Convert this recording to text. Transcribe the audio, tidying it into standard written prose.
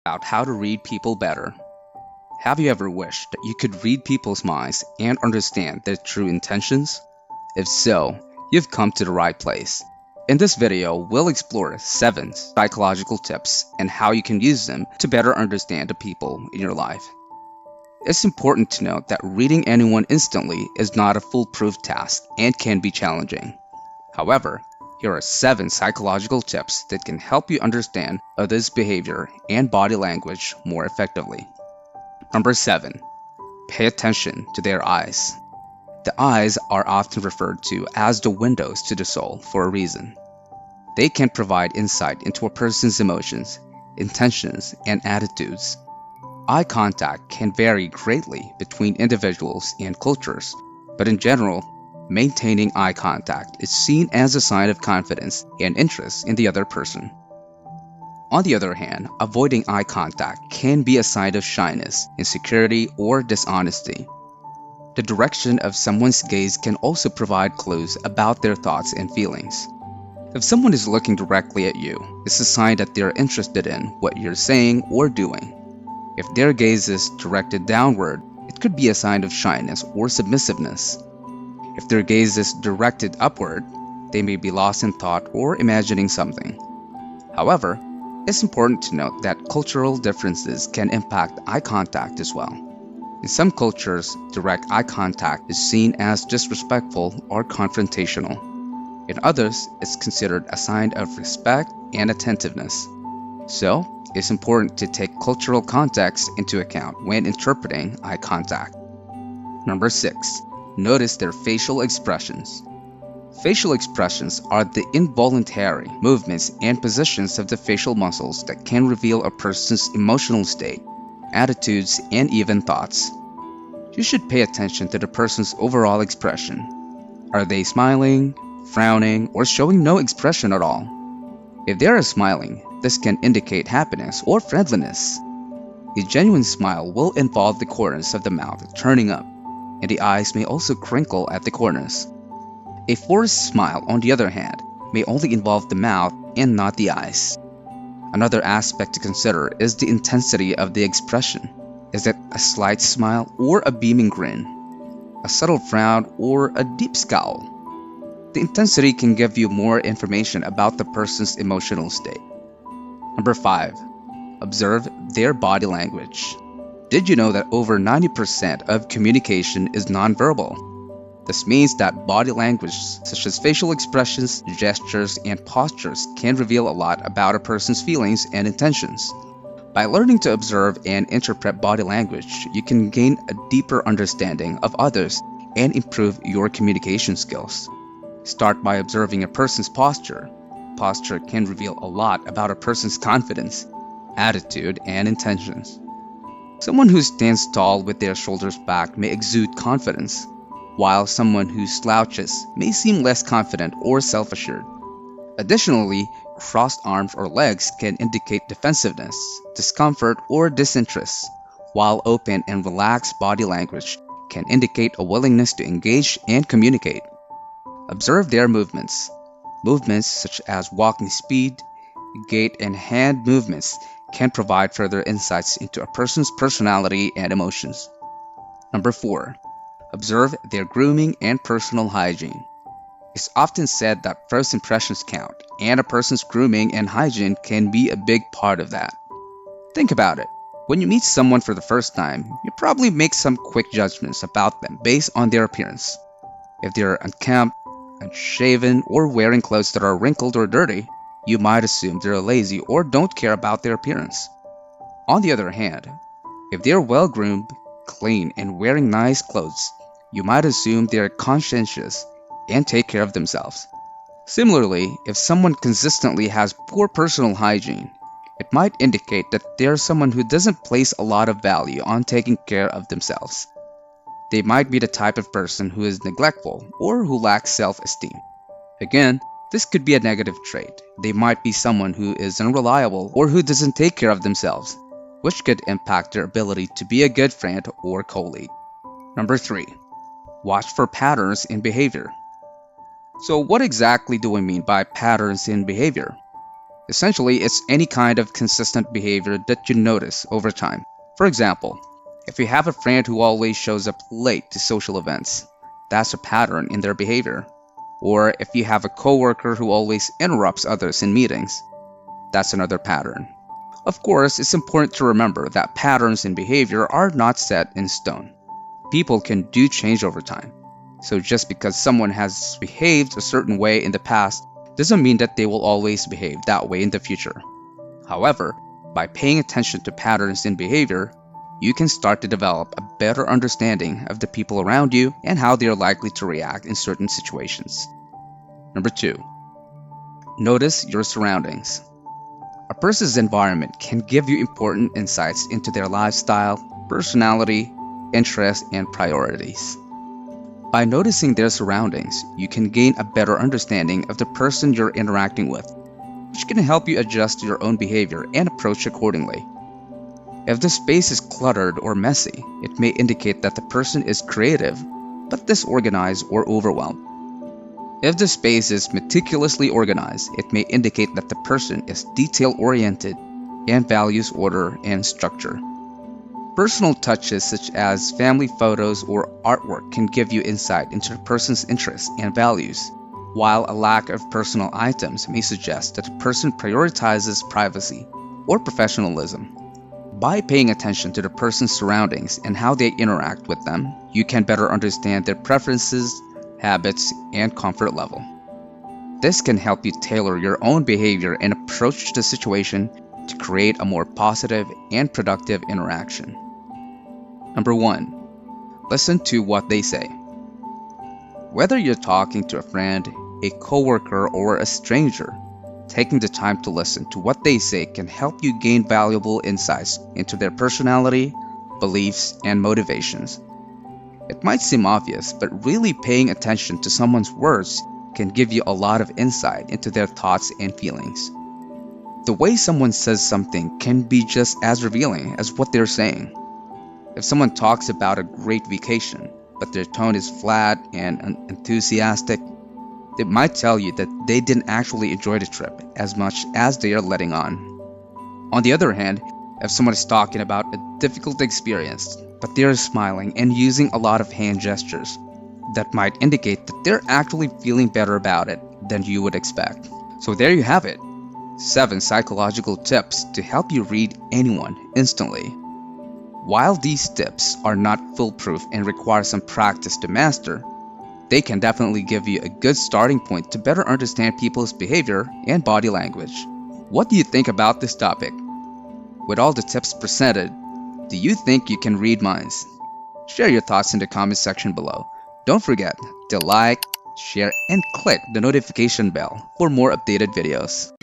about how to read people better. Have you ever wished that you could read people's minds and understand their true intentions? If so, you've come to the right place. In this video, we'll explore 7 psychological tips and how you can use them to better understand the people in your life. It's important to note that reading anyone instantly is not a foolproof task and can be challenging. However, here are 7 psychological tips that can help you understand others' behavior and body language more effectively. Number 7. Pay attention to their eyes. The eyes are often referred to as the windows to the soul for a reason. They can provide insight into a person's emotions, intentions, and attitudes. Eye contact can vary greatly between individuals and cultures, but in general, maintaining eye contact is seen as a sign of confidence and interest in the other person. On the other hand, avoiding eye contact can be a sign of shyness, insecurity, or dishonesty. The direction of someone's gaze can also provide clues about their thoughts and feelings. If someone is looking directly at you, it's a sign that they're interested in what you're saying or doing. If their gaze is directed downward, it could be a sign of shyness or submissiveness. If their gaze is directed upward, they may be lost in thought or imagining something. However, it's important to note that cultural differences can impact eye contact as well. In some cultures, direct eye contact is seen as disrespectful or confrontational. In others, it's considered a sign of respect and attentiveness. So, it's important to take cultural context into account when interpreting eye contact. Number 6. Notice their facial expressions. Facial expressions are the involuntary movements and positions of the facial muscles that can reveal a person's emotional state, attitudes, and even thoughts. You should pay attention to the person's overall expression. Are they smiling, frowning, or showing no expression at all? If they are smiling, this can indicate happiness or friendliness. A genuine smile will involve the corners of the mouth turning up, and the eyes may also crinkle at the corners. A forced smile, on the other hand, may only involve the mouth and not the eyes. Another aspect to consider is the intensity of the expression. Is it a slight smile or a beaming grin? A subtle frown or a deep scowl? The intensity can give you more information about the person's emotional state. Number 5. Observe their body language. Did you know that over 90% of communication is nonverbal? This means that body language such as facial expressions, gestures, and postures can reveal a lot about a person's feelings and intentions. By learning to observe and interpret body language, you can gain a deeper understanding of others and improve your communication skills. Start by observing a person's posture. Posture can reveal a lot about a person's confidence, attitude, and intentions. Someone who stands tall with their shoulders back may exude confidence, while someone who slouches may seem less confident or self-assured. Additionally, crossed arms or legs can indicate defensiveness, discomfort, or disinterest, while open and relaxed body language can indicate a willingness to engage and communicate. Observe their movements. Movements such as walking speed, gait, and hand movements can provide further insights into a person's personality and emotions. Number 4. Observe their grooming and personal hygiene. It's often said that first impressions count, and a person's grooming and hygiene can be a big part of that. Think about it. When you meet someone for the first time, you probably make some quick judgments about them based on their appearance. If they're unkempt, unshaven, or wearing clothes that are wrinkled or dirty, you might assume they're lazy or don't care about their appearance. On the other hand, if they're well-groomed, clean, and wearing nice clothes, you might assume they're conscientious and take care of themselves. Similarly, if someone consistently has poor personal hygiene, it might indicate that they're someone who doesn't place a lot of value on taking care of themselves. They might be the type of person who is neglectful or who lacks self-esteem. Again, this could be a negative trait. They might be someone who is unreliable or who doesn't take care of themselves, which could impact their ability to be a good friend or colleague. Number 3. Watch for patterns in behavior. So what exactly do we mean by patterns in behavior? Essentially, it's any kind of consistent behavior that you notice over time. For example, if you have a friend who always shows up late to social events, that's a pattern in their behavior. Or if you have a coworker who always interrupts others in meetings, that's another pattern. Of course, it's important to remember that patterns in behavior are not set in stone. People can do change over time. So just because someone has behaved a certain way in the past doesn't mean that they will always behave that way in the future. However, by paying attention to patterns in behavior, you can start to develop a better understanding of the people around you and how they are likely to react in certain situations. Number 2. Notice your surroundings. A person's environment can give you important insights into their lifestyle, personality, interests, and priorities. By noticing their surroundings, you can gain a better understanding of the person you're interacting with, which can help you adjust your own behavior and approach accordingly. If the space is cluttered or messy, it may indicate that the person is creative, but disorganized or overwhelmed. If the space is meticulously organized, it may indicate that the person is detail-oriented and values order and structure. Personal touches such as family photos or artwork can give you insight into a person's interests and values, while a lack of personal items may suggest that a person prioritizes privacy or professionalism. By paying attention to the person's surroundings and how they interact with them, you can better understand their preferences, habits, and comfort level. This can help you tailor your own behavior and approach the situation to create a more positive and productive interaction. Number 1. Listen to what they say. Whether you're talking to a friend, a coworker, or a stranger, taking the time to listen to what they say can help you gain valuable insights into their personality, beliefs, and motivations. It might seem obvious, but really paying attention to someone's words can give you a lot of insight into their thoughts and feelings. The way someone says something can be just as revealing as what they're saying. If someone talks about a great vacation, but their tone is flat and unenthusiastic, it might tell you that they didn't actually enjoy the trip as much as they are letting on. On the other hand, if someone is talking about a difficult experience, but they are smiling and using a lot of hand gestures, that might indicate that they're actually feeling better about it than you would expect. So there you have it. 7 psychological tips to help you read anyone instantly. While these tips are not foolproof and require some practice to master, they can definitely give you a good starting point to better understand people's behavior and body language. What do you think about this topic? With all the tips presented, do you think you can read minds? Share your thoughts in the comment section below. Don't forget to like, share, and click the notification bell for more updated videos.